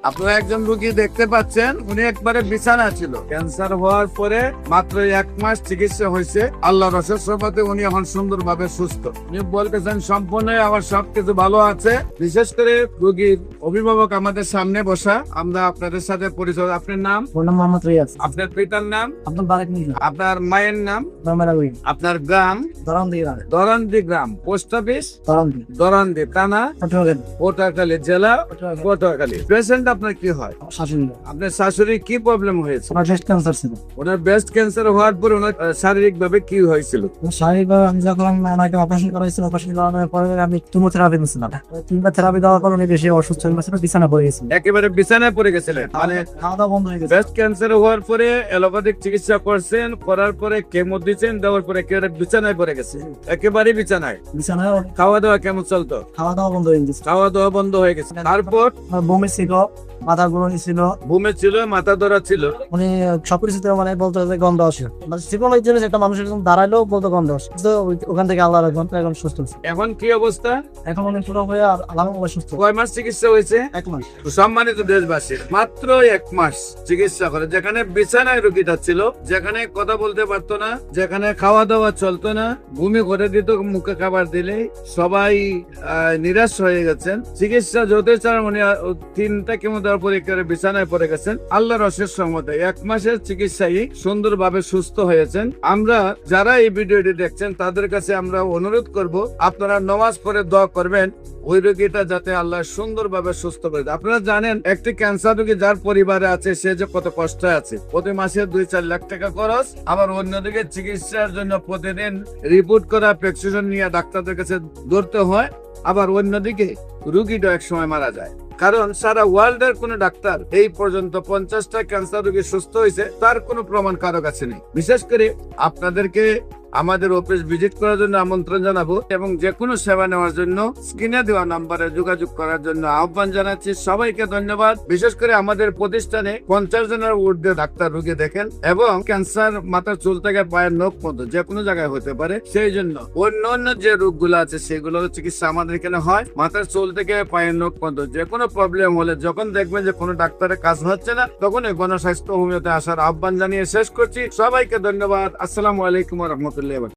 আপনারা একজন রোগী দেখতে পাচ্ছেন, উনি একবারে বিছানা ছিল। ক্যান্সার হওয়ার পরে মাত্র 1 মাস চিকিৎসা হয়েছে। আল্লাহর অশেষ রহমতে উনি এখন সুন্দরভাবে সুস্থ। উনি বলতেছেন সম্পূর্ণ আমার সবকিছু ভালো আছে। বিশেষ করে রোগীর অভিভাবক আমাদের সামনে বসা। আমরা আপনাদের সাথে পরিচয়। আপনার নাম? মোহাম্মদ রিয়াজ। আপনার পিতার নাম? আপনার বারেক মিয়া। আপনার মায়ের নাম? মামারাউই। আপনার গ্রাম? দরান্দি। দরান্দি গ্রাম। Post office? দরান্দি। দরান্দি থানা? পটুয়াখালী। পটুয়াখালী জেলা? পটুয়াখালী। পেশেন্ট আপনার কি হয়? শাসন। আপনার শাশুড়ি কি প্রবলেম হয়েছে? আমার ব্রেস্ট ক্যান্সার ছিল। ওনার ব্রেস্ট ক্যান্সার হওয়ার পর ওনার শারীরিক ভাবে কি হয়েছিল? শারীরিকভাবে আমি যখন ওনাকে অপারেশন করাইছিল, অপারেশন করানোর পরে আমি কেমোথেরাপি নিয়েছিলাম। 3বার থেরাপি দেওয়ার পর উনি বেশি অসুস্থ হয়ে গেছিল, বিছানা পড়ে গেছিল। একেবারে বিছানায় পড়ে গেছিলেন? মানে খাওয়া দাওয়া বন্ধ হয়ে গেছে। ব্রেস্ট ক্যান্সার হওয়ার পরে অ্যালোপ্যাথিক চিকিৎসা করছেন, করার পরে কেমো দিচ্ছেন, দেওয়ার পরে একেবারে বিছানায় পড়ে গেছে। একেবারে বিছানায়। বিছানায় খাওয়া দাওয়া কেমন চলতো? খাওয়া দাওয়া বন্ধ হয়ে গেছে। খাওয়া দাওয়া বন্ধ হয়ে গেছে। তারপর আমার বমি ছিল, মাথা ঘুরনি ছিল, ঘুমে ছিল, মাথা ধরা ছিল। উনি সবকিছুতে মানে বলতে যে গন্ধ আসে। মানে জীবন এই জিনিস একটা মানুষের যখন দাঁড়াইলেও বলতে গন্ধ আসে। তো ওখান থেকে আল্লাহ এখন সুস্থ হচ্ছে। এখন কি অবস্থা? এখন উনি পুরো হয়ে আলহামদুলিল্লাহ সুস্থ। কয় মাস চিকিৎসা হয়েছে? 1 মাস। সম্মানিত দেশবাসী, মাত্র 1 মাস চিকিৎসা করে, যেখানে বিছানায় রোগীটা ছিল, যেখানে কথা বলতে পারতো না, যেখানে খাওয়া দাওয়া চলতো না, বমি করে দিত মুখে খাবার দিলেই, সবাই নিরাশ হয়ে গেছেন। চিকিৎসা যতই চান উনি 3টা কেমো দেওয়ার পরে একেবারে বিছানায় পড়ে গেছেন। আল্লাহর অশেষ রহমতে 1 মাসের চিকিৎসায় সুন্দরভাবে সুস্থ হয়েছেন। আমরা যারা এই ভিডিওটি দেখছেন তাদের কাছে আমরা অনুরোধ করব, আপনারা নামাজ পড়ে দোয়া করবেন ওই রোগীটা যাতে আল্লাহ সুন্দরভাবে সুস্থ করে দেয়। আপনারা জানেন একটি ক্যান্সার রোগী যার পরিবারে আছে সে যে কত কষ্ট আছে। প্রতি মাসে 2-4 লাখ টাকা খরচ, আবার অন্যদিকে চিকিৎসার জন্য প্রতিদিন রিপোর্ট করা, প্রেসক্রিপশন নিয়ে ডাক্তারদের কাছে দৌড়তে হয়। আবার অন্যদিকে রোগীটা এক সময় মারা যায়। কারণ সারা ওয়ার্ল্ডের কোন ডাক্তার এই পর্যন্ত 50টা ক্যান্সার রোগী সুস্থ হয়েছে তার কোনো প্রমাণ কারো কাছে নেই। বিশেষ করে আপনাদেরকে আমাদের অফিস ভিজিট করার জন্য আমন্ত্রণ জানাবো এবং যে কোনো সেবা নেওয়ার জন্য স্ক্রিনে দেওয়া নাম্বারে যোগাযোগ করার জন্য আহ্বান জানাচ্ছি। সবাইকে ধন্যবাদ। বিশেষ করে আমাদের প্রতিষ্ঠানে 50 জনের ঊর্ধ্বে ডাক্তার রোগী দেখেন এবং ক্যান্সার মাথার চুল থেকে পায়ের নখ পর্যন্ত যে কোনো জায়গায় হতে পারে। সেই জন্য অন্য যে রোগগুলো আছে সেগুলোর চিকিৎসা আমাদের এখানে হয়। মাথার চুল থেকে পায়ের নখ পর্যন্ত যে কোনো প্রবলেম হলে, যখন দেখবেন যে কোনো ডাক্তারের কাজ হচ্ছে না, তখন গণস্বাস্থ্য হোমিওতে আসার আহ্বান জানিয়ে শেষ করছি। সবাইকে ধন্যবাদ। আসসালামু আলাইকুম ওয়া রাহমাতুল্লাহি ওয়া বারাকাতুহু।